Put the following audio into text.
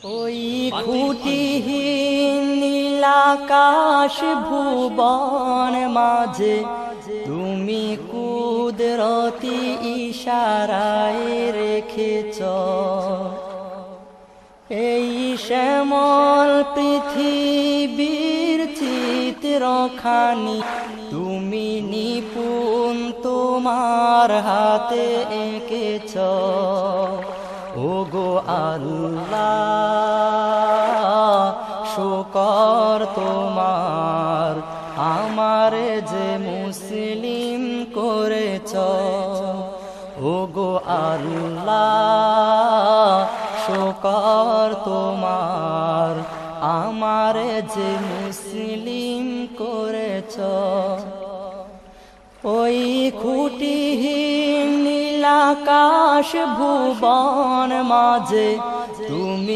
ওই খুঁটিহীন নীলাকাশ ভুবন মাঝে তুমি কুদরতি ইশারায় রেখেছ এই শ্যামল পৃথিবীর চিত্রখানি তুমি নিপুণ তোমার হাতে এঁকেছ। ওগো আল্লাহ শুকর তোমার আমারে যে মুসলিম করেছ। ওগো আল্লাহ শুকর তোমার আমারে যে মুসলিম করেছ। ওই খুঁটিহীন নীলাকাশ ভুবন মাঝে তুমি